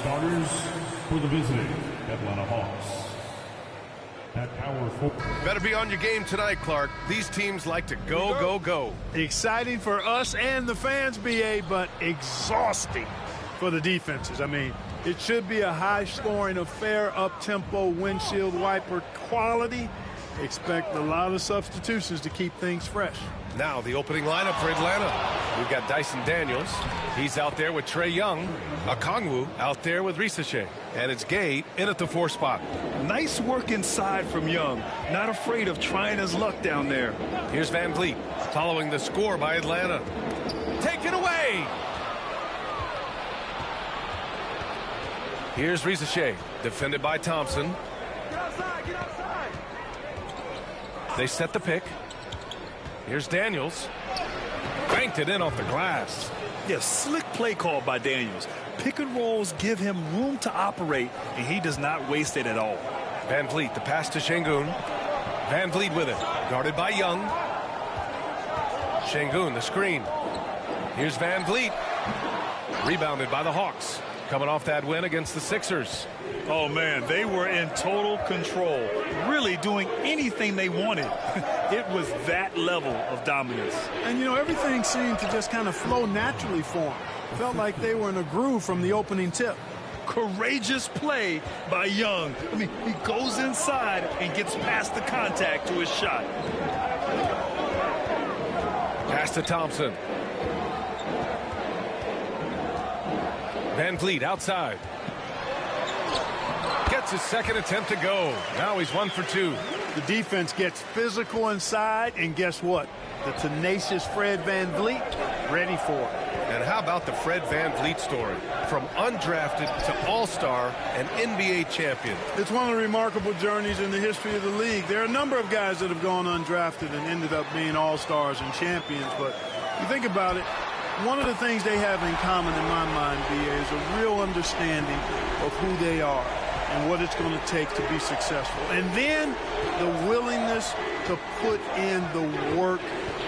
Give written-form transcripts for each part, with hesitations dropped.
starters for the visiting Atlanta Hawks. At power forward. Better be on your game tonight, Clark. These teams like to go, go, go. Exciting for us and the fans, BA, but exhausting for the defenses. I mean, it should be a high-scoring affair, up-tempo, windshield wiper quality. Expect a lot of substitutions to keep things fresh. Now the opening lineup for Atlanta. We've got Dyson Daniels. He's out there with Trae Young. Okongwu out there with Risashe. And it's Gay in at the 4 spot. Nice work inside from Young. Not afraid of trying his luck down there. Here's Van Vliet following the score by Atlanta. Taken away. Here's Risashe, defended by Thompson. Get outside, get outside. They set the pick. Here's Daniels. Banked it in off the glass. Yes, slick play call by Daniels. Pick and rolls give him room to operate, and he does not waste it at all. Van Vliet, the pass to Şengün. Van Vliet with it. Guarded by Young. Şengün, the screen. Here's Van Vliet. Rebounded by the Hawks. Coming off that win against the Sixers. Oh, man, they were in total control, really doing anything they wanted. It was that level of dominance. And, you know, everything seemed to just kind of flow naturally for them. Felt like they were in a groove from the opening tip. Courageous play by Young. I mean, he goes inside and gets past the contact to his shot. Pass to Thompson. Van Vliet outside. Gets his second attempt to go. Now he's 1 for 2. The defense gets physical inside, and guess what? The tenacious Fred Van Vliet ready for it. And how about the Fred Van Vliet story? From undrafted to all-star and NBA champion. It's one of the remarkable journeys in the history of the league. There are a number of guys that have gone undrafted and ended up being all-stars and champions, but you think about it, one of the things they have in common in my mind, BA, is a real understanding of who they are and what it's going to take to be successful. And then the willingness to put in the work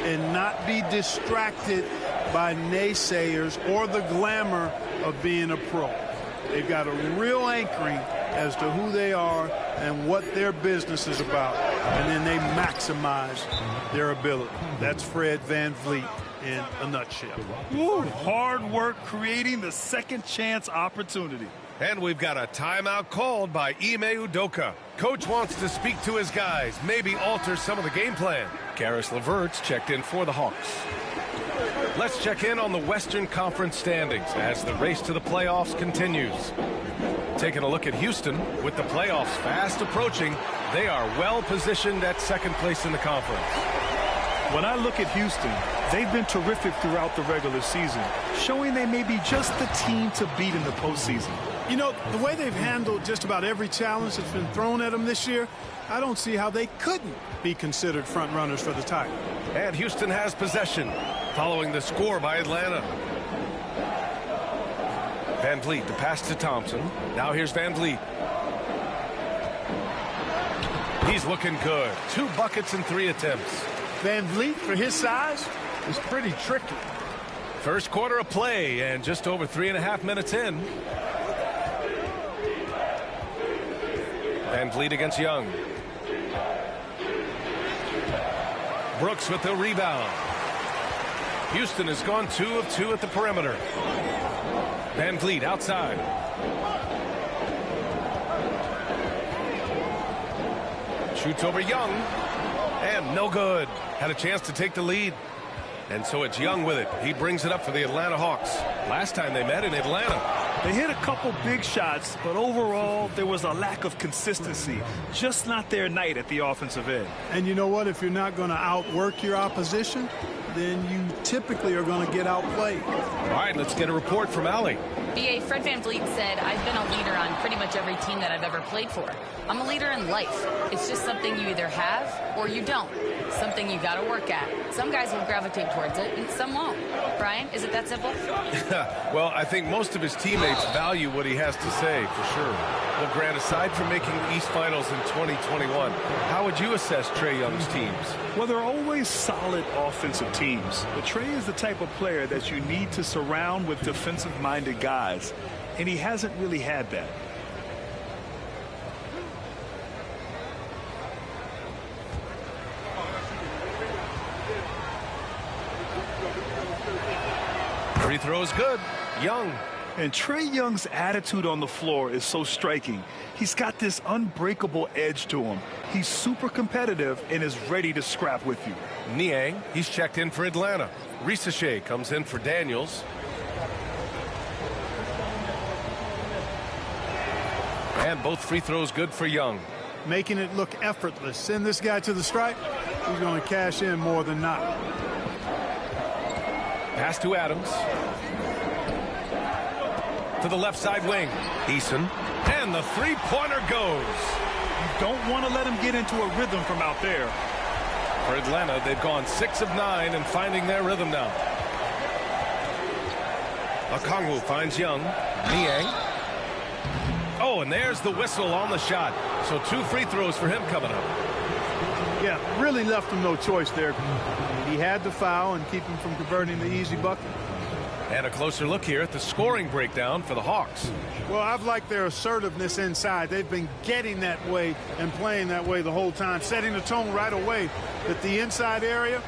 and not be distracted by naysayers or the glamour of being a pro. They've got a real anchoring as to who they are and what their business is about, and then they maximize their ability. That's Fred Van Vliet in a nutshell. Ooh, hard work creating the second chance opportunity. And we've got a timeout called by Ime Udoka. Coach wants to speak to his guys, maybe alter some of the game plan. Karis LeVert's checked in for the Hawks. Let's check in on the Western Conference standings as the race to the playoffs continues. Taking a look at Houston, with the playoffs fast approaching, they are well positioned at second place in the conference. When I look at Houston, they've been terrific throughout the regular season, showing they may be just the team to beat in the postseason. You know, the way they've handled just about every challenge that's been thrown at them this year, I don't see how they couldn't be considered front runners for the title. And Houston has possession, following the score by Atlanta. Van Vliet, the pass to Thompson. Now here's Van Vliet. He's looking good. 2 buckets in 3 attempts. Van Vliet, for his size, is pretty tricky. First quarter of play, and just over 3.5 minutes in. Van Vliet against Young. Brooks with the rebound. Houston has gone 2 of 2 at the perimeter. Van Vliet outside. Shoots over Young. And no good. Had a chance to take the lead. And so it's Young with it. He brings it up for the Atlanta Hawks. Last time they met in Atlanta. They hit a couple big shots, but overall, there was a lack of consistency. Just not their night at the offensive end. And you know what? If you're not going to outwork your opposition, then you typically are going to get outplayed. All right, let's get a report from Allie. BA, Fred Van Vliet said, I've been a leader on pretty much every team that I've ever played for. I'm a leader in life. It's just something you either have or you don't. Something you got to work at. Some guys will gravitate towards it and some won't. Brian, is it that simple? Well, I think most of his teammates value what he has to say, for sure. Well, Grant, aside from making the East Finals in 2021, how would you assess Trae Young's teams? Well, they're always solid offensive teams. But Trae is the type of player that you need to surround with defensive-minded guys. and he hasn't really had that. Free throw is good. Young. And Trae Young's attitude on the floor is so striking. He's got this unbreakable edge to him. He's super competitive and is ready to scrap with you. Niang, he's checked in for Atlanta. Risache comes in for Daniels. And both free throws good for Young. Making it look effortless. Send this guy to the stripe. He's going to cash in more than not. Pass to Adams. To the left side wing. Eason. And the three-pointer goes. You don't want to let him get into a rhythm from out there. For Atlanta, they've gone 6 of 9 and finding their rhythm now. Okongwu finds Young. Niang. Oh, and there's the whistle on the shot. So 2 free throws for him coming up. Yeah, really left him no choice there. He had to foul and keep him from converting the easy bucket. And a closer look here at the scoring breakdown for the Hawks. Well, I've liked their assertiveness inside. They've been getting that way and playing that way the whole time, setting the tone right away that the inside area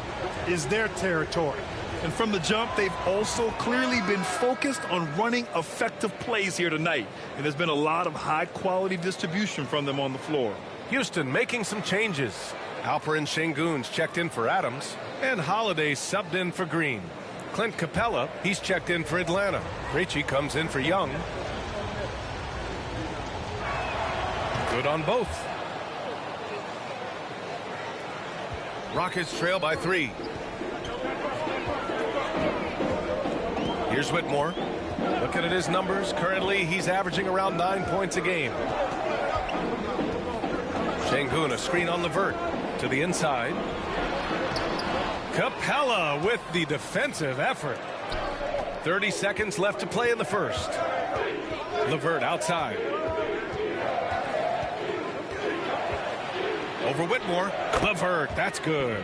is their territory. And from the jump, they've also clearly been focused on running effective plays here tonight. And there's been a lot of high-quality distribution from them on the floor. Houston making some changes. Alper and Şengün's checked in for Adams. And Holiday subbed in for Green. Clint Capella, he's checked in for Atlanta. Krejci comes in for Young. Good on both. Rockets trail by 3. Here's Whitmore. Looking at his numbers. Currently, he's averaging around 9 points a game. Şengün, a screen on Levert. To the inside. Capella with the defensive effort. 30 seconds left to play in the first. Levert outside. Over Whitmore. Levert, that's good.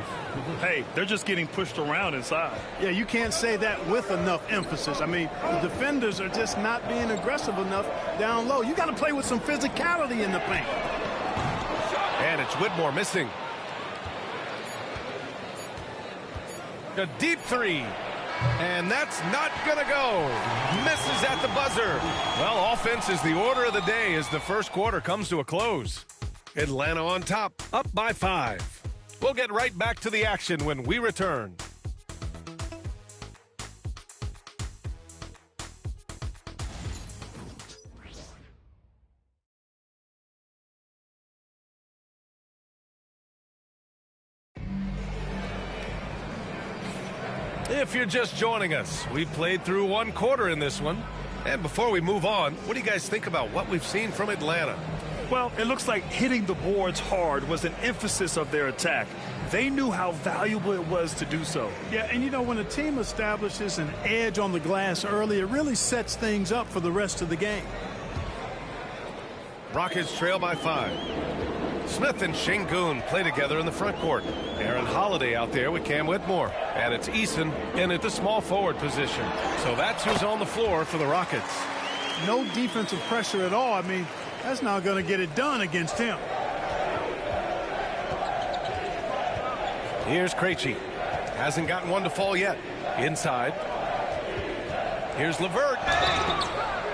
Hey, they're just getting pushed around inside. Yeah, you can't say that with enough emphasis. I mean, the defenders are just not being aggressive enough down low. You got to play with some physicality in the paint. And it's Whitmore missing. A deep 3. And that's not going to go. Misses at the buzzer. Well, offense is the order of the day as the first quarter comes to a close. Atlanta on top, up by 5. We'll get right back to the action when we return. If you're just joining us, we've played through 1 quarter in this one. And before we move on, what do you guys think about what we've seen from Atlanta? Well, it looks like hitting the boards hard was an emphasis of their attack. They knew how valuable it was to do so. Yeah, and you know, when a team establishes an edge on the glass early, it really sets things up for the rest of the game. Rockets trail by 5. Smith and Şengün play together in the front court. Aaron Holiday out there with Cam Whitmore. And it's Eason in at the small forward position. So that's who's on the floor for the Rockets. No defensive pressure at all. I mean, that's not going to get it done against him. Here's Krejci. Hasn't gotten one to fall yet. Inside. Here's Levert.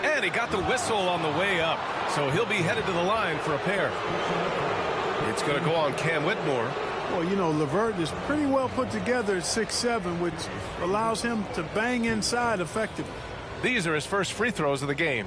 And he got the whistle on the way up. So he'll be headed to the line for a pair. It's going to go on Cam Whitmore. Well, you know, Levert is pretty well put together at 6'7", which allows him to bang inside effectively. These are his first free throws of the game.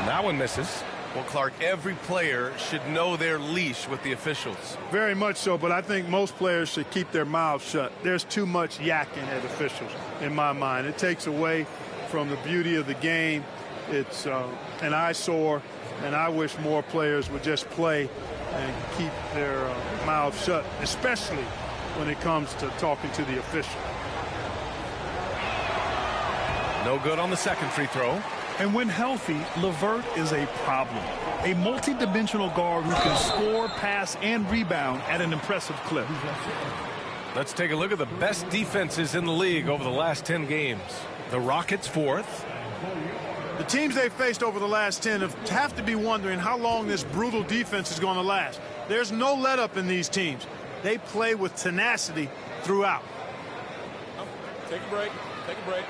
That one misses. Well, Clark, every player should know their leash with the officials. Very much so, but I think most players should keep their mouths shut. There's too much yakking at officials, in my mind. It takes away from the beauty of the game. It's an eyesore, and I wish more players would just play and keep their mouths shut, especially when it comes to talking to the official. No good on the second free throw. And when healthy, LeVert is a problem. A multi-dimensional guard who can score, pass, and rebound at an impressive clip. Let's take a look at the best defenses in the league over the last 10 games. The Rockets 4th. The teams they've faced over the last 10 have to be wondering how long this brutal defense is going to last. There's no let-up in these teams. They play with tenacity throughout. Take a break. Take a break.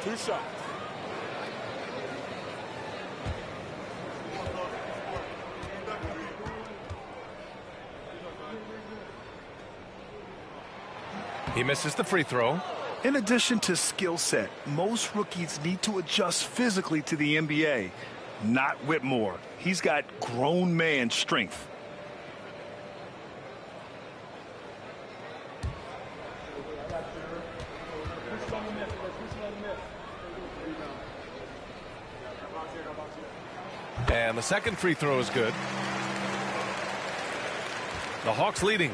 2 shots. He misses the free throw. In addition to skill set, most rookies need to adjust physically to the NBA. Not Whitmore. He's got grown man strength. And the second free throw is good. The Hawks leading.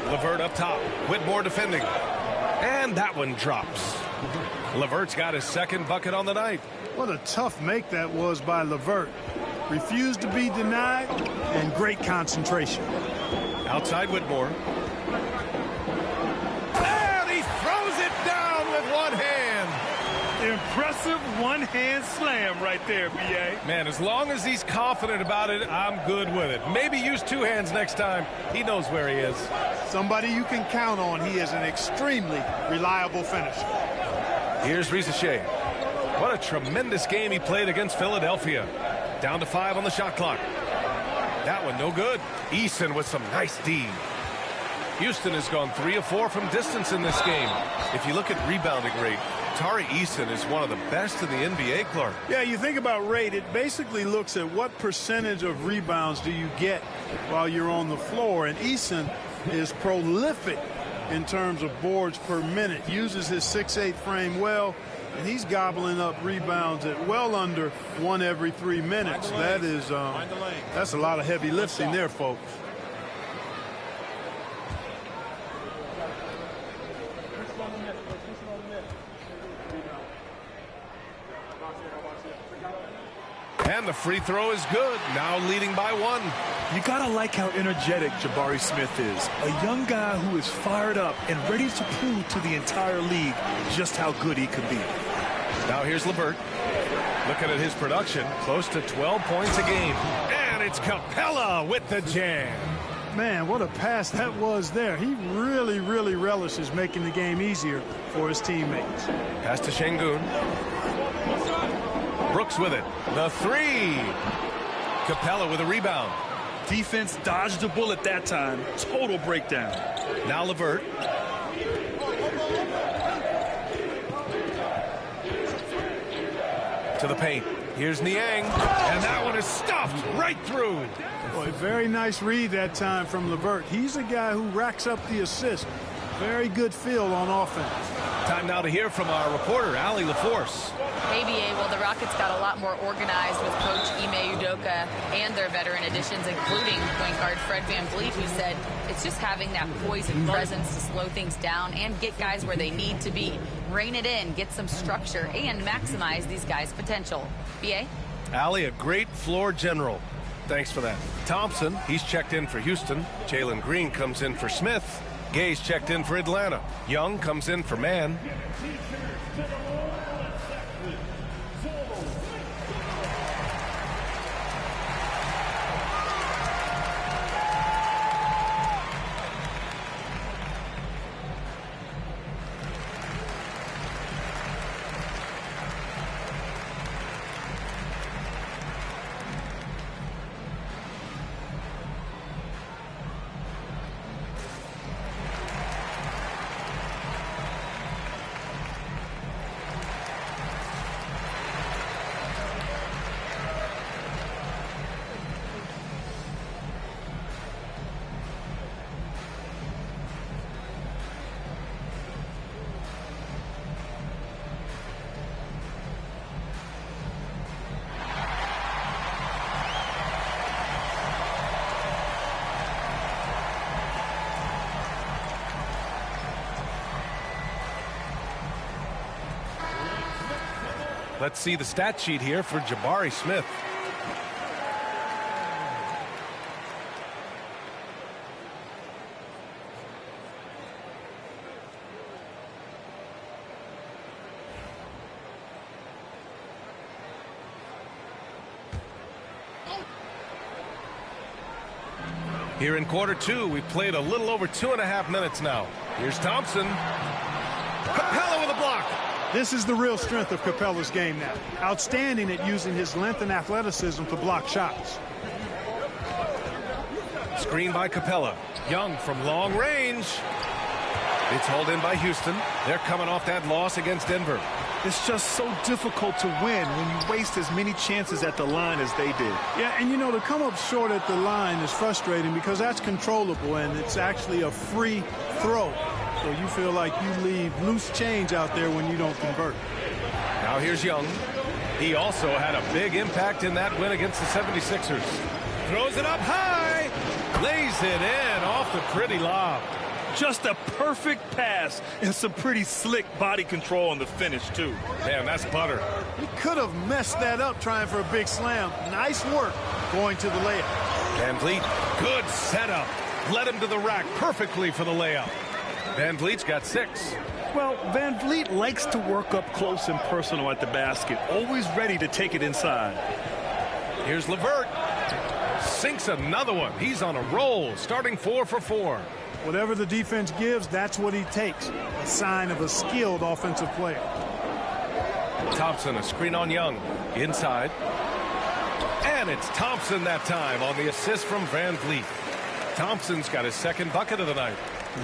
LeVert up top. Whitmore defending. And that one drops. LeVert's got his second bucket on the night. What a tough make that was by LeVert. Refused to be denied, and great concentration. Outside Whitmore. And he throws it down with one hand. Impressive one-hand slam right there, B.A. Man, as long as he's confident about it, I'm good with it. Maybe use 2 hands next time. He knows where he is. Somebody you can count on. He is an extremely reliable finisher. Here's Risacher. What a tremendous game he played against Philadelphia. Down to 5 on the shot clock. That one no good. Eason with some nice D. Houston has gone 3 of 4 from distance in this game. If you look at rebounding rate, Tari Eason is one of the best in the NBA, Clark. Yeah, you think about rate, it basically looks at what percentage of rebounds do you get while you're on the floor. And Eason is prolific in terms of boards per minute, uses his 6'8" frame well, and he's gobbling up rebounds at well under 1 every 3 minutes. That is, that's a lot of heavy lifting there, folks. And the free throw is good. Now leading by 1. You gotta like how energetic Jabari Smith is. A young guy who is fired up and ready to prove to the entire league just how good he could be. Now here's LeVert. Looking at his production, close to 12 points a game. And it's Capella with the jam. Man, what a pass that was there. He really, really relishes making the game easier for his teammates. Pass to Şengün. Brooks with it. The 3. Capella with a rebound. Defense dodged the bullet that time. Total breakdown. Now LeVert. To the paint. Here's Niang. And that one is stuffed right through. Boy, very nice read that time from LeVert. He's a guy who racks up the assist. Very good feel on offense. Time now to hear from our reporter, Allie LaForce. ABA, well, the Rockets got a lot more organized with Coach Ime Udoka and their veteran additions, including point guard Fred VanVleet, who said it's just having that poise and presence to slow things down and get guys where they need to be. Rein it in, get some structure, and maximize these guys' potential. BA? Allie, a great floor general. Thanks for that. Thompson, he's checked in for Houston. Jalen Green comes in for Smith. Gay's checked in for Atlanta. Young comes in for Mann. Let's see the stat sheet here for Jabari Smith. Here in quarter two, we've played a little over 2.5 minutes now. Here's Thompson. Capella with a block. This is the real strength of Capella's game now. Outstanding at using his length and athleticism to block shots. Screen by Capella. Young from long range. It's hauled in by Houston. They're coming off that loss against Denver. It's just so difficult to win when you waste as many chances at the line as they did. Yeah, and you know, to come up short at the line is frustrating because that's controllable and it's actually a free throw. So you feel like you leave loose change out there when you don't convert. Now here's Young. He also had a big impact in that win against the 76ers. Throws it up high. Lays it in off the pretty lob. Just a perfect pass and some pretty slick body control on the finish, too. Man, that's butter. He could have messed that up trying for a big slam. Nice work going to the layup. Van Vliet, good setup. Led him to the rack perfectly for the layup. Van Vliet's got 6. Well, Van Vliet likes to work up close and personal at the basket, always ready to take it inside. Here's LeVert. Sinks another one. He's on a roll, starting 4 for 4. Whatever the defense gives, that's what he takes. A sign of a skilled offensive player. Thompson, a screen on Young. Inside. And it's Thompson that time on the assist from Van Vliet. Thompson's got his second bucket of the night.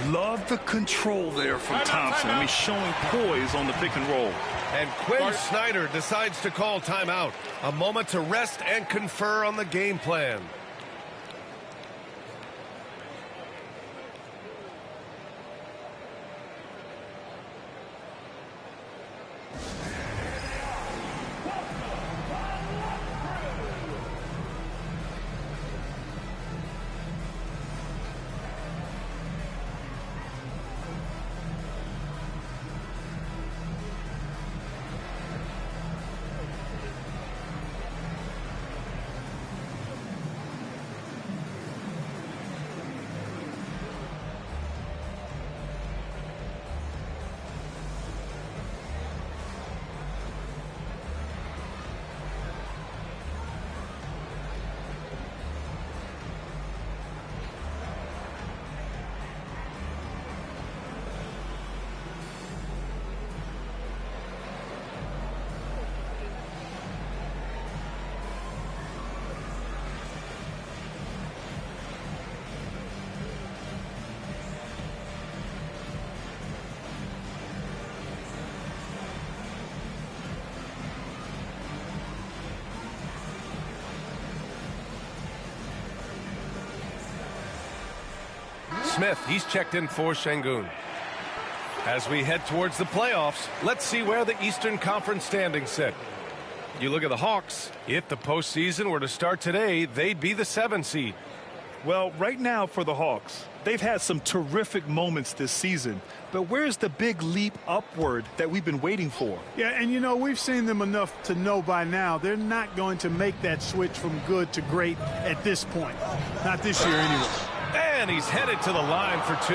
Love the control there from Thompson. I mean, showing poise on the pick and roll. And Quinn Snyder decides to call timeout. A moment to rest and confer on the game plan. Smith, he's checked in for Şengün. As we head towards the playoffs, let's see where the Eastern Conference standings sit. You look at the Hawks. If the postseason were to start today, they'd be the 7 seed. Well, right now for the Hawks, they've had some terrific moments this season. But where's the big leap upward that we've been waiting for? Yeah, and you know, we've seen them enough to know by now they're not going to make that switch from good to great at this point. Not this year anyway. And he's headed to the line for 2.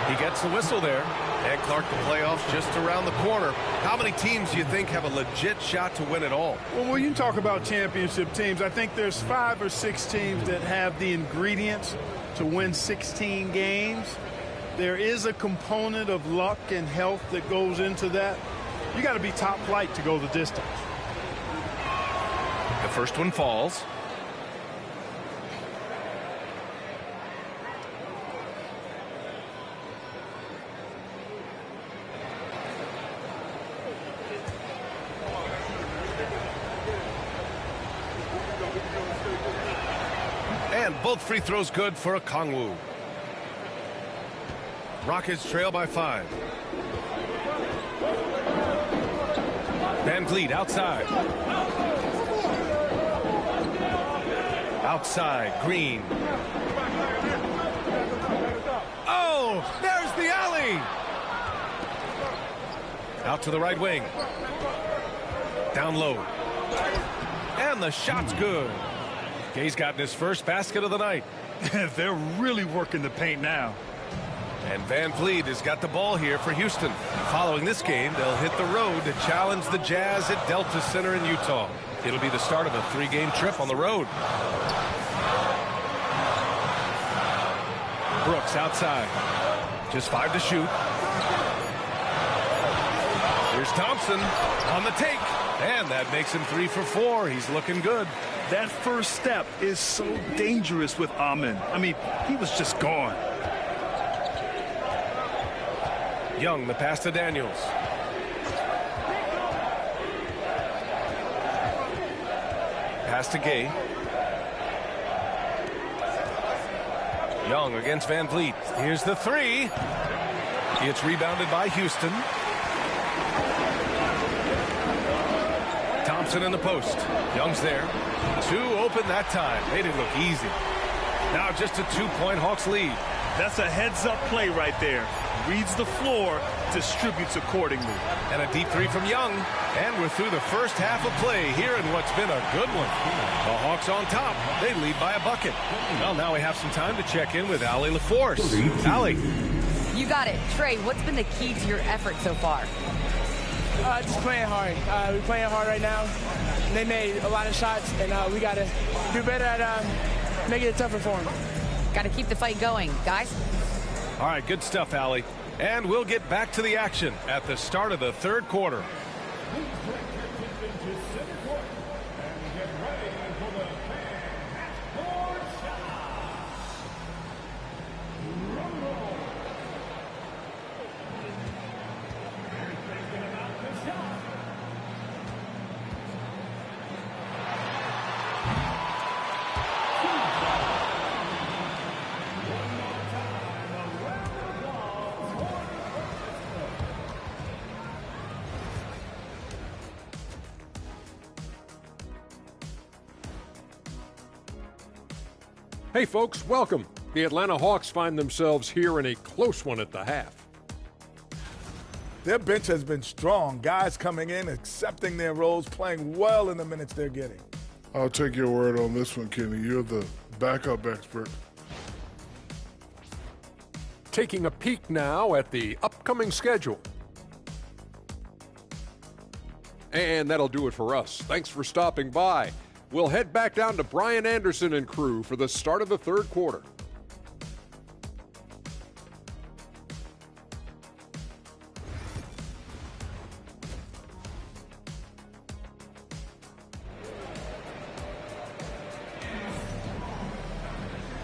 He gets the whistle there. And Clark, the playoffs just around the corner. How many teams do you think have a legit shot to win it all? Well, when you talk about championship teams, I think there's 5 or 6 teams that have the ingredients to win 16 games. There is a component of luck and health that goes into that. You got to be top flight to go the distance. The first one falls. And both free throws good for Okongwu. Rockets trail by 5. Van Vliet outside. Outside, Green. Oh, there's the alley. Out to the right wing. Down low. And the shot's good. Gay's gotten his first basket of the night. They're really working the paint now. And Van Vliet has got the ball here for Houston. Following this game, they'll hit the road to challenge the Jazz at Delta Center in Utah. It'll be the start of a 3-game trip on the road. Brooks outside. Just 5 to shoot. Here's Thompson on the take. And that makes him 3 for 4. He's looking good. That first step is so dangerous with Amin. I mean, he was just gone. Young, the pass to Daniels. Pass to Gay. Young against Van Vliet. Here's the 3. It's rebounded by Houston. Thompson in the post. Young's there. 2 open that time. Made it look easy. Now just a 2-point Hawks lead. That's a heads-up play right there. Reads the floor, distributes accordingly. And a deep 3 from Young. And we're through the first half of play here in what's been a good one. The Hawks on top. They lead by a bucket. Well, now we have some time to check in with Allie LaForce. Allie. You got it. Trey, what's been the key to your effort so far? Just playing hard. We're playing hard right now. They made a lot of shots, and we got to do better at making it tougher for them. Got to keep the fight going, guys. All right, good stuff, Allie. And we'll get back to the action at the start of the third quarter. Hey folks, welcome. The Atlanta Hawks find themselves here in a close one at the half. Their bench has been strong. Guys coming in, accepting their roles, playing well in the minutes they're getting. I'll take your word on this one, Kenny. You're the backup expert. Taking a peek now at the upcoming schedule. And that'll do it for us. Thanks for stopping by. We'll head back down to Brian Anderson and crew for the start of the third quarter.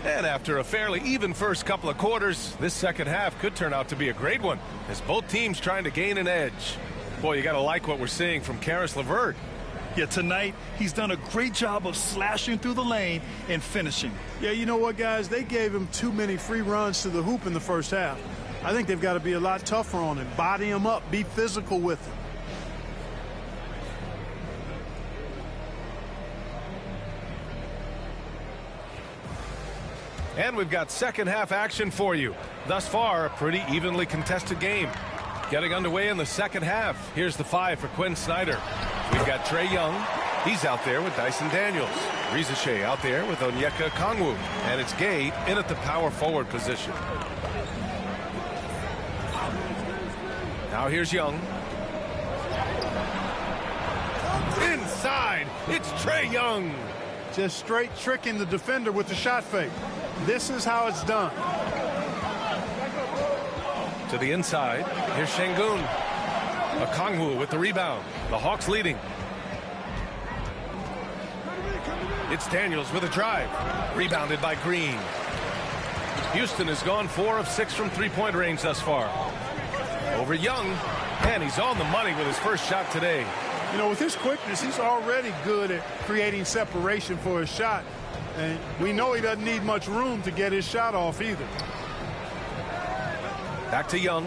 And after a fairly even first couple of quarters, this second half could turn out to be a great one, as both teams trying to gain an edge. Boy, you got to like what we're seeing from Caris LeVert. Yeah, tonight, he's done a great job of slashing through the lane and finishing. Yeah, you know what, guys? They gave him too many free runs to the hoop in the first half. I think they've got to be a lot tougher on him. Body him up. Be physical with him. And we've got second half action for you. Thus far, a pretty evenly contested game. Getting underway in the second half. Here's the 5 for Quinn Snyder. We've got Trae Young. He's out there with Dyson Daniels. Rizache out there with Onyeka Okongwu. And it's Gay in at the power forward position. Now here's Young. Inside, it's Trae Young. Just straight tricking the defender with the shot fake. This is how it's done. To the inside, here's Şengün. Okongwu with the rebound. The Hawks leading. It's Daniels with a drive. Rebounded by Green. Houston has gone 4 of 6 from three-point range thus far. Over Young, and he's on the money with his first shot today. You know, with his quickness, he's already good at creating separation for his shot. And we know he doesn't need much room to get his shot off either. Back to Young.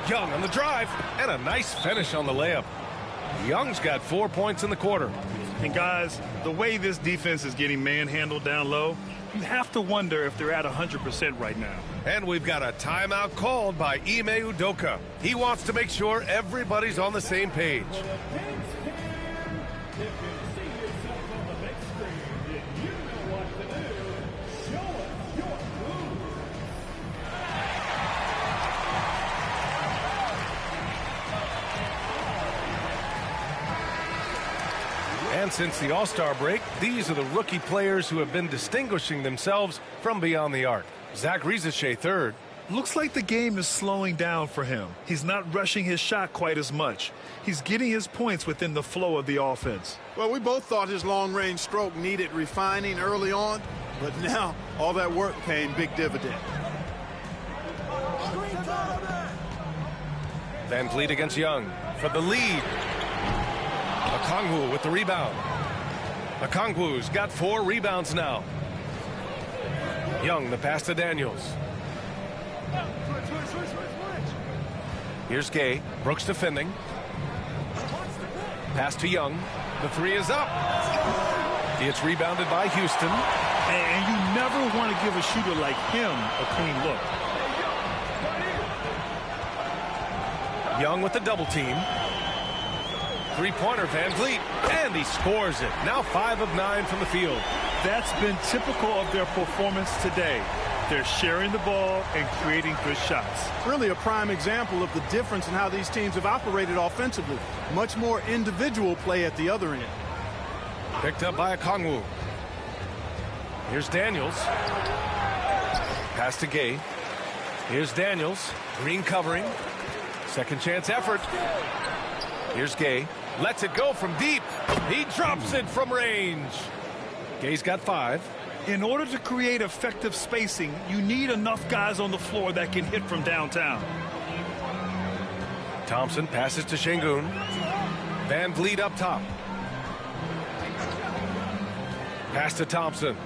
Young on the drive, and a nice finish on the layup. Young's got 4 points in the quarter. And guys, the way this defense is getting manhandled down low, you have to wonder if they're at 100% right now. And we've got a timeout called by Ime Udoka. He wants to make sure everybody's on the same page. And since the All-Star break, these are the rookie players who have been distinguishing themselves from beyond the arc. Zach Rizachet third. Looks like the game is slowing down for him. He's not rushing his shot quite as much. He's getting his points within the flow of the offense. Well, we both thought his long-range stroke needed refining early on, but now all that work paying big dividend. Van Vliet against Young for the lead. Okongwu with the rebound. Okongwu's got 4 rebounds now. Young, the pass to Daniels. Here's Gay. Brooks defending. Pass to Young. The 3 is up. It's rebounded by Houston. And you never want to give a shooter like him a clean look. Young with the double team. Three-pointer, Van Vliet, and he scores it. Now 5 of 9 from the field. That's been typical of their performance today. They're sharing the ball and creating good shots. Really a prime example of the difference in how these teams have operated offensively. Much more individual play at the other end. Picked up by Okongwu. Here's Daniels. Pass to Gay. Here's Daniels. Green covering. Second chance effort. Here's Gay. Lets it go from deep. He drops it from range. Gay's got 5. In order to create effective spacing, you need enough guys on the floor that can hit from downtown. Thompson passes to Şengün. Van Vliet up top. Pass to Thompson.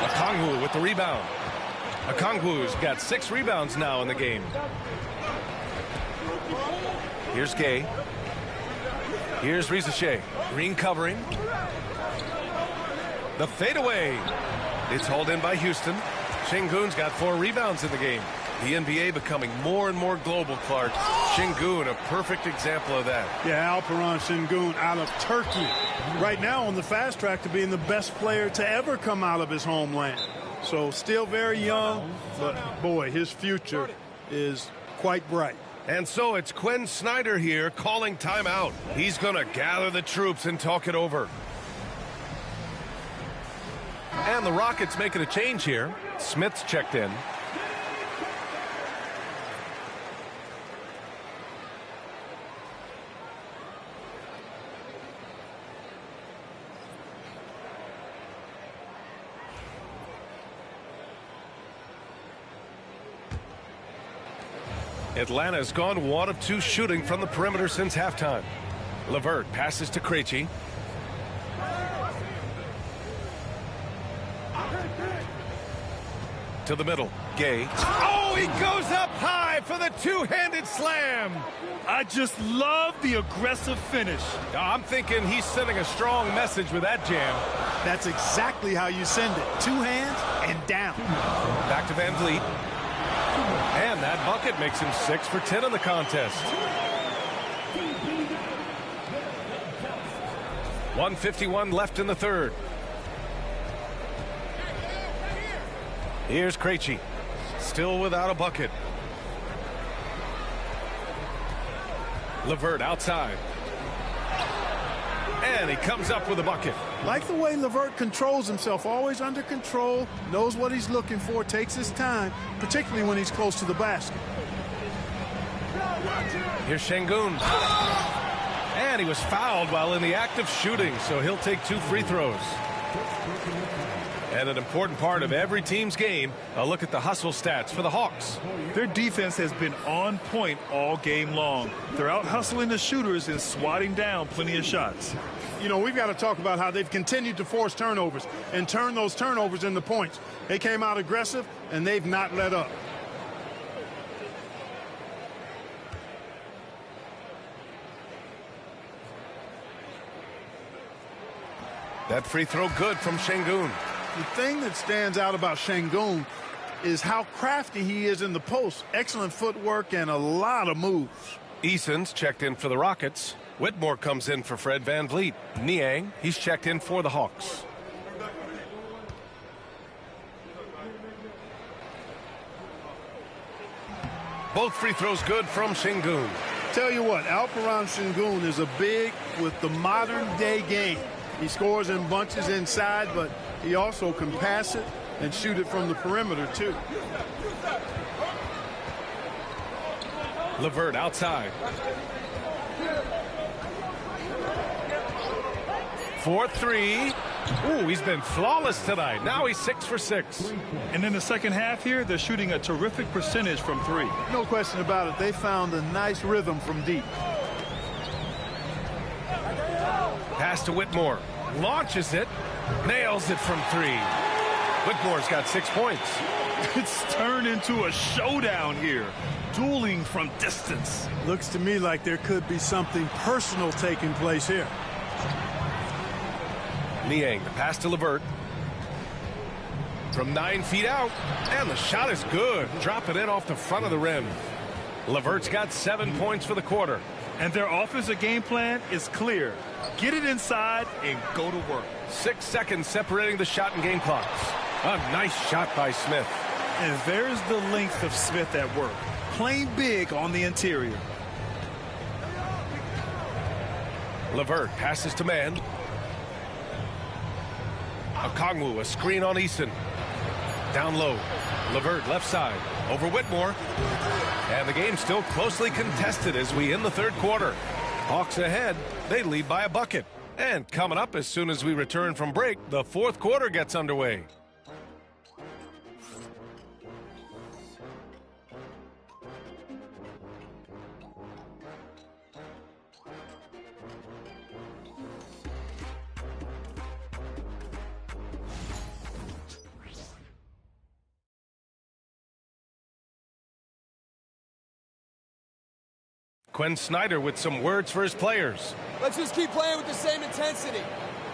Okongwu with the rebound. Okongwu's got 6 rebounds now in the game. Here's Gay. Here's Rizachet. Green covering. The fadeaway. It's hauled in by Houston. Şengün's got 4 rebounds in the game. The NBA becoming more and more global, Clark. Şengün, a perfect example of that. Yeah, Alperen Şengün out of Turkey. Right now on the fast track to being the best player to ever come out of his homeland. So still very young, but boy, his future is quite bright. And so it's Quinn Snyder here calling timeout. He's going to gather the troops and talk it over. And the Rockets making a change here. Smith's checked in. Atlanta's gone 1 of 2 shooting from the perimeter since halftime. LeVert passes to Krejci. To the middle. Gay. Oh, he goes up high for the 2-handed slam. I just love the aggressive finish. I'm thinking he's sending a strong message with that jam. That's exactly how you send it. 2 hands and down. Back to Van Vliet. And that bucket makes him 6 for 10 in the contest. 1:51 left in the third. Here's Krejci. Still without a bucket. LeVert outside. And he comes up with a bucket. Like the way LeVert controls himself, always under control, knows what he's looking for, takes his time, particularly when he's close to the basket. Here's Şengün. And he was fouled while in the act of shooting, so he'll take 2 free throws. And an important part of every team's game, a look at the hustle stats for the Hawks. Their defense has been on point all game long. They're out hustling the shooters and swatting down plenty of shots. You know, we've got to talk about how they've continued to force turnovers and turn those turnovers into points. They came out aggressive, and they've not let up. That free throw good from Şengün. The thing that stands out about Şengün is how crafty he is in the post. Excellent footwork and a lot of moves. Eason's checked in for the Rockets. Whitmore comes in for Fred VanVleet. Niang, he's checked in for the Hawks. Both free throws good from Şengün. Tell you what, Alperen Şengün is a big with the modern day game. He scores in bunches inside, but he also can pass it and shoot it from the perimeter too. LeVert outside. 4-3. Ooh, he's been flawless tonight. Now he's 6 for 6. And in the second half here, they're shooting a terrific percentage from three. No question about it. They found a nice rhythm from deep. Pass to Whitmore. Launches it. Nails it from three. Whitmore's got 6 points. It's turned into a showdown here. Dueling from distance. Looks to me like there could be something personal taking place here. Niang, the pass to LeVert. From 9 feet out. And the shot is good. Drop it in off the front of the rim. LeVert's got 7 points for the quarter. And their offensive game plan is clear. Get it inside and go to work. 6 seconds separating the shot and game clocks. A nice shot by Smith. And there's the length of Smith at work. Playing big on the interior. LeVert passes to man. Okongwu, a screen on Eason. Down low. LeVert left side. Over Whitmore. And the game's still closely contested as we end the third quarter. Hawks ahead. They lead by a bucket. And coming up as soon as we return from break, the fourth quarter gets underway. Quinn Snyder with some words for his players. Let's just keep playing with the same intensity,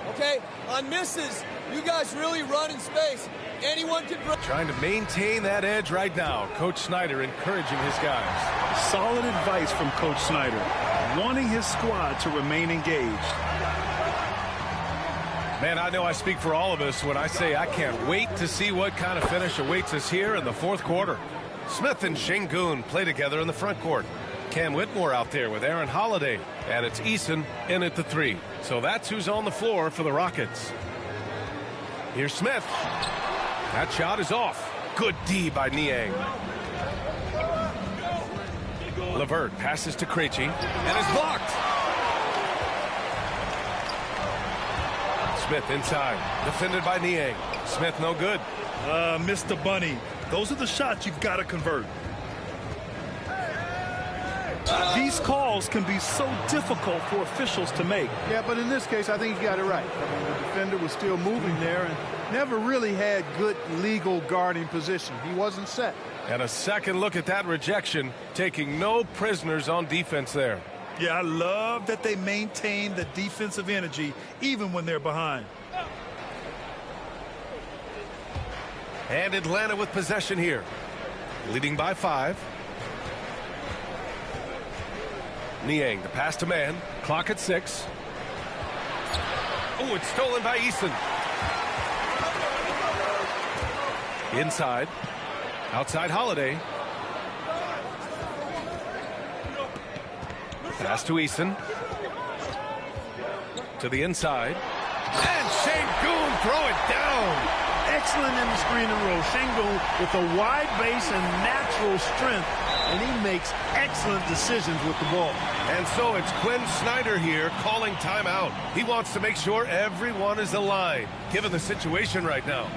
okay? On misses, you guys really run in space. Anyone can... Trying to maintain that edge right now. Coach Snyder encouraging his guys. Solid advice from Coach Snyder, wanting his squad to remain engaged. Man, I know I speak for all of us when I say I can't wait to see what kind of finish awaits us here in the fourth quarter. Smith and Şengün play together in the front court. Cam Whitmore out there with Aaron Holiday. And it's Eason in at the 3. So that's who's on the floor for the Rockets. Here's Smith. That shot is off. Good D by Niang. LeVert passes to Krejci and is blocked. Smith inside. Defended by Niang. Smith no good. Missed the bunny. Those are the shots you've got to convert. These calls can be so difficult for officials to make. Yeah, but in this case, I think he got it right. I mean, the defender was still moving there and never really had good legal guarding position. He wasn't set. And a second look at that rejection, taking no prisoners on defense there. Yeah, I love that they maintain the defensive energy even when they're behind. And Atlanta with possession here. Leading by 5. Niang, the pass to man. Clock at 6. Oh, it's stolen by Eason. Inside. Outside Holiday. Pass to Eason. To the inside. And Şengün throw it down. Excellent in the screen and roll. Şengün with a wide base and natural strength, and he makes excellent decisions with the ball. And so it's Quinn Snyder here calling timeout. He wants to make sure everyone is aligned, given the situation right now.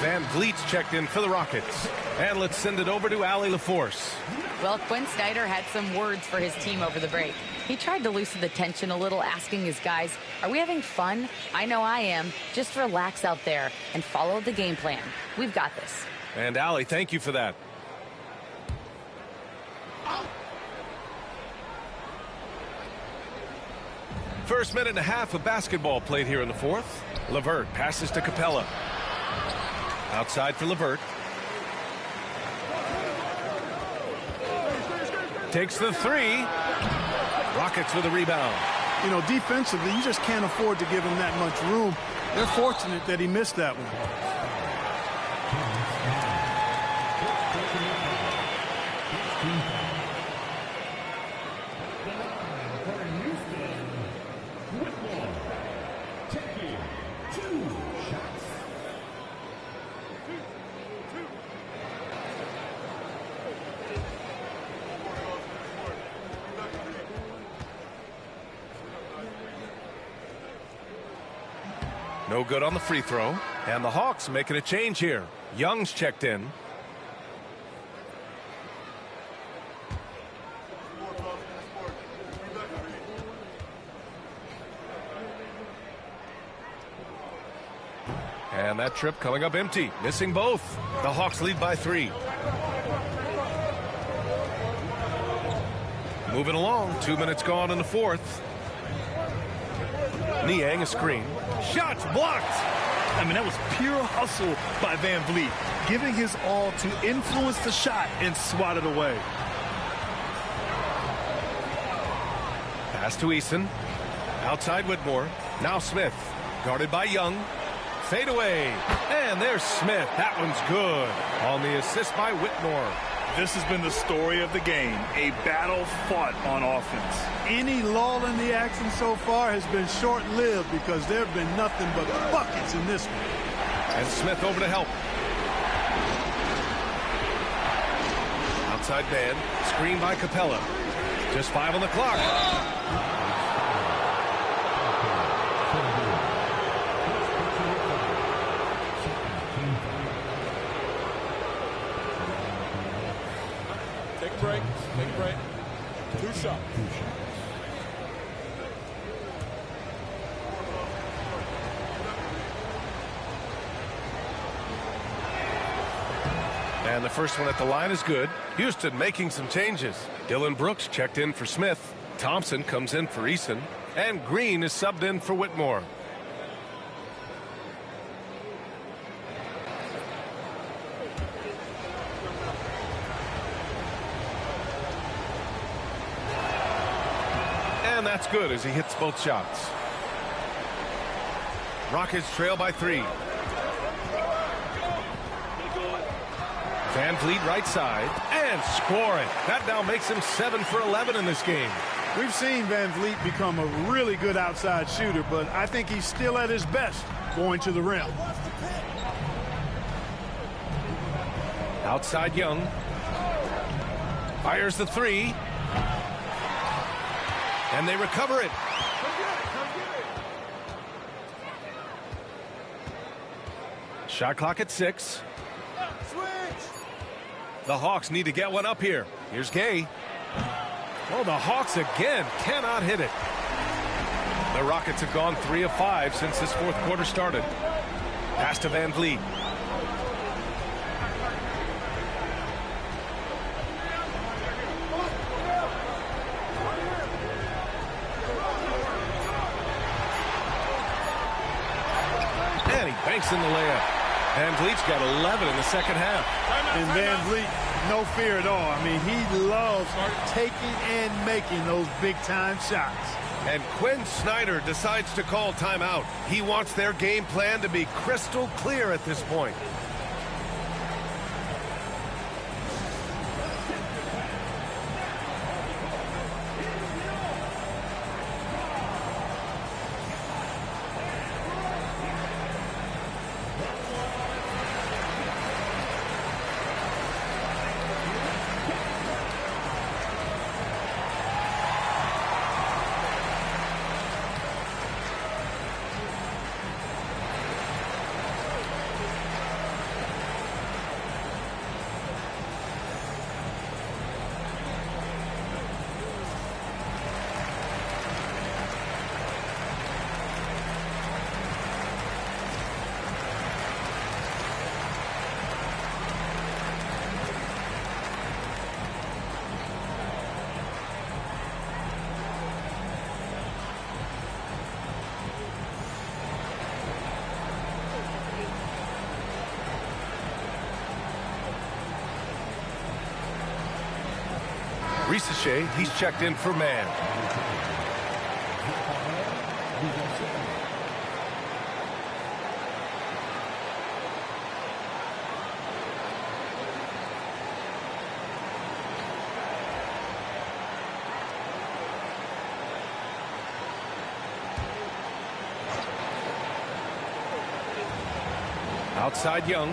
Van Vliet's checked in for the Rockets. And let's send it over to Allie LaForce. Well, Quinn Snyder had some words for his team over the break. He tried to loosen the tension a little, asking his guys, are we having fun? I know I am. Just relax out there and follow the game plan. We've got this. And Allie, thank you for that. First minute and a half of basketball played here in the fourth. LeVert passes to Capella. Outside for LeVert. Takes the three. Rockets with a rebound. You know, defensively, you just can't afford to give him that much room. They're fortunate that he missed that one. No good on the free throw. And the Hawks making a change here. Young's checked in. And that trip coming up empty. Missing both. The Hawks lead by 3. Moving along. 2 minutes gone in the fourth. Niang a screen. Shots blocked. I mean, that was pure hustle by Van Vliet, giving his all to influence the shot and swat it away. Pass to Eason. Outside Whitmore. Now Smith. Guarded by Young. Fade away. And there's Smith. That one's good. On the assist by Whitmore. This has been the story of the game, a battle fought on offense. Any lull in the action so far has been short-lived because there have been nothing but buckets in this one. And Smith over to help. Outside man, screen by Capella. Just 5 on the clock. Take a break. Take a break. 2 shots. And the first one at the line is good. Houston making some changes. Dylan Brooks checked in for Smith. Thompson comes in for Eason. And Green is subbed in for Whitmore. And that's good as he hits both shots. Rockets trail by 3. Van Vliet right side and scoring. That now makes him 7 for 11 in this game. We've seen Van Vliet become a really good outside shooter, but I think he's still at his best going to the rim. Outside Young. Fires the 3. And they recover it. Shot clock at 6. The Hawks need to get one up here. Here's Gay. Oh, the Hawks again cannot hit it. The Rockets have gone 3 of 5 since this fourth quarter started. Pass to Van Vliet. And he banks in the layup. Van Vliet's got 11 in the second half. And Van Vliet, no fear at all. I mean, he loves taking and making those big-time shots. And Quinn Snyder decides to call timeout. He wants their game plan to be crystal clear at this point. Ricochet, he's checked in for man. Outside Young.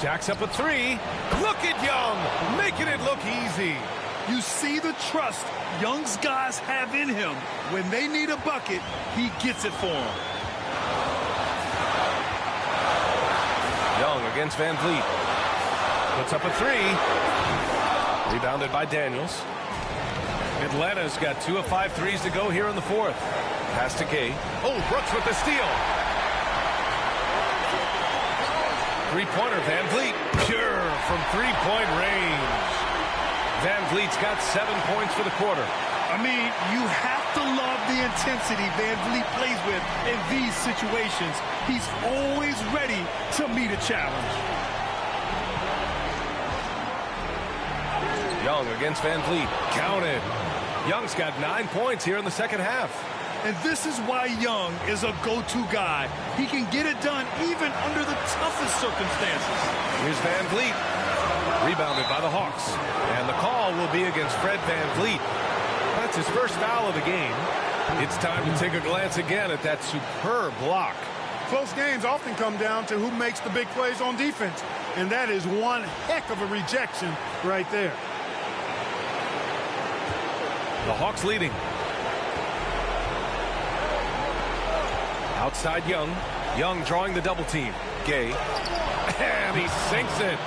Jacks up a three. Look at Young, making it look easy. You see the trust Young's guys have in him. When they need a bucket, he gets it for them. Young against Van Vliet. Puts up a three. Rebounded by Daniels. Atlanta's got 2 of 5 threes to go here in the fourth. Pass to Gay. Oh, Brooks with the steal. Three-pointer, Van Vliet. Pure from three-point range. Van Vliet's got 7 points for the quarter. I mean, you have to love the intensity Van Vliet plays with in these situations. He's always ready to meet a challenge. Young against Van Vliet. Counted. Young's got 9 points here in the second half. And this is why Young is a go-to guy. He can get it done even under the toughest circumstances. Here's Van Vliet. Rebounded by the Hawks. And the call will be against Fred Van Vliet. That's his first foul of the game. It's time to take a glance again at that superb block. Close games often come down to who makes the big plays on defense. And that is one heck of a rejection right there. The Hawks leading. Outside Young. Young drawing the double team. Gay. And he sinks it.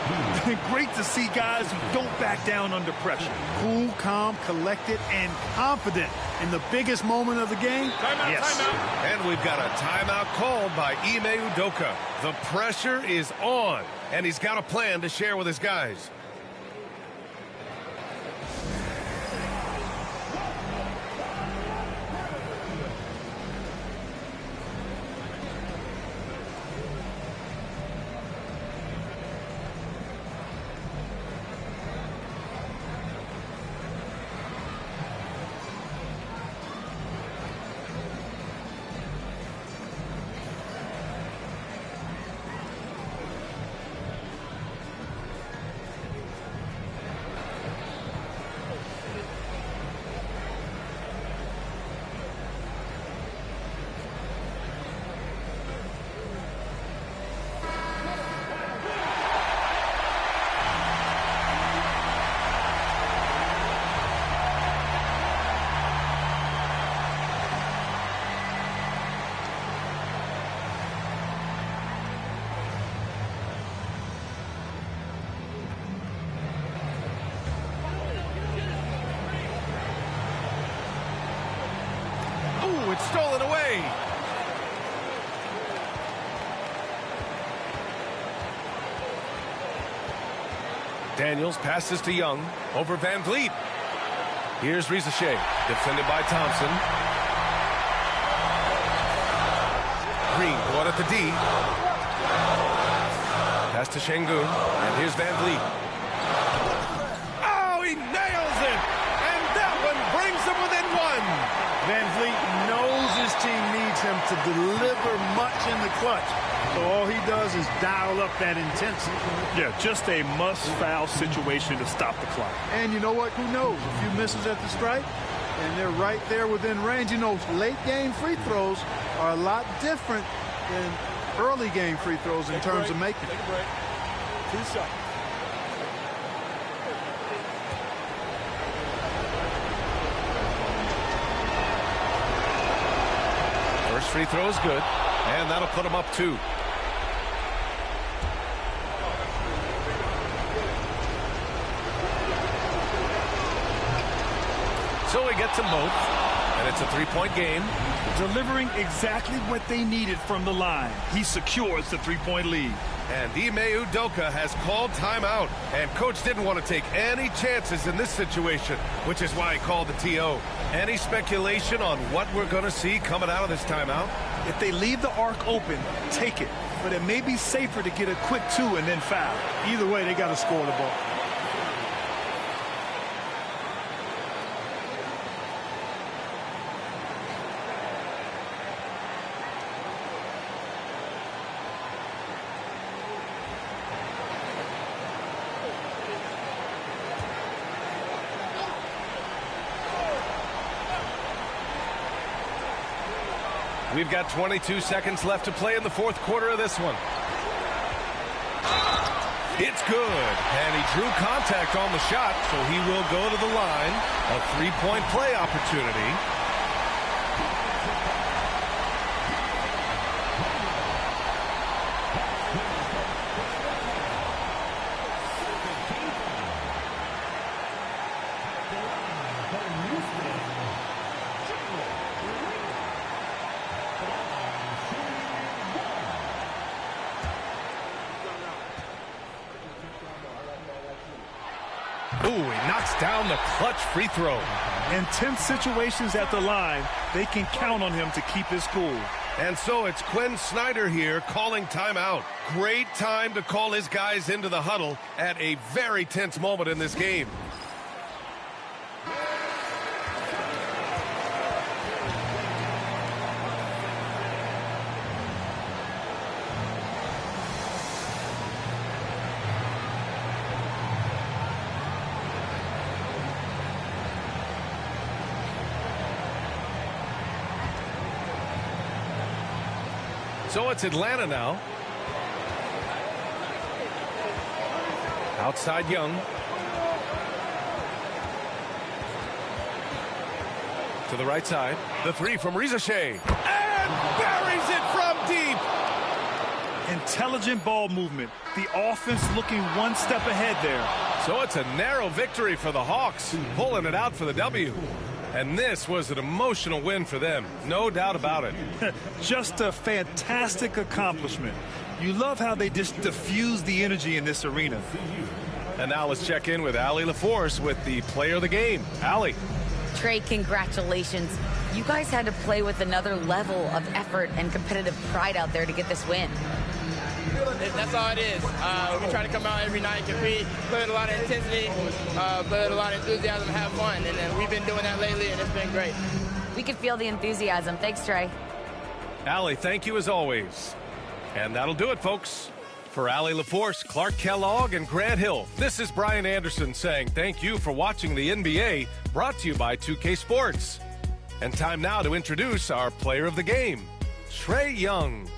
Great to see guys who don't back down under pressure. Cool, calm, collected, and confident in the biggest moment of the game. Timeout, yes. timeout. And we've got a timeout called by Ime Udoka. The pressure is on, and he's got a plan to share with his guys. Stolen away. Daniels passes to Young over Van Vliet. Here's Ricochet, defended by Thompson. Green, one at the D. Pass to Şengün, and here's Van Vliet. Oh, he nails it! And that one brings them within one. Van Vliet knows his team needs him to deliver much in the clutch. So all he does is dial up that intensity. Yeah, just a must-foul situation to stop the clock. And you know what? Who knows? A few misses at the stripe, and they're right there within range. You know, late-game free throws are a lot different than early-game free throws in terms of making. Take a break. 2 shots. First free throw is good, and that'll put him up 2. So he gets them both, and it's a 3-point game. Delivering exactly what they needed from the line. He secures the 3-point lead. And Ime Udoka has called timeout. And Coach didn't want to take any chances in this situation, which is why he called the TO. Any speculation on what we're going to see coming out of this timeout? If they leave the arc open, take it. But it may be safer to get a quick 2 and then foul. Either way, they got to score the ball. We've got 22 seconds left to play in the fourth quarter of this one. It's good. And he drew contact on the shot, so he will go to the line. A three-point play opportunity. Ooh, he knocks down the clutch free throw. In tense situations at the line, they can count on him to keep his cool. And so it's Quinn Snyder here calling timeout. Great time to call his guys into the huddle at a very tense moment in this game. So it's Atlanta now. Outside Young. To the right side. The three from Reza Shea. And buries it from deep. Intelligent ball movement. The offense looking one step ahead there. So it's a narrow victory for the Hawks, pulling it out for the W. And this was an emotional win for them, no doubt about it. Just a fantastic accomplishment. You love how they just diffuse the energy in this arena. And now let's check in with Allie LaForce with the player of the game. Allie. Trey, congratulations. You guys had to play with another level of effort and competitive pride out there to get this win. That's all it is. We try to come out every night, compete, play with a lot of intensity, play with a lot of enthusiasm, have fun. And we've been doing that lately, and it's been great. We could feel the enthusiasm. Thanks, Trey. Allie, thank you as always. And that'll do it, folks. For Allie LaForce, Clark Kellogg, and Grant Hill, this is Brian Anderson saying thank you for watching the NBA, brought to you by 2K Sports. And time now to introduce our player of the game, Trae Young.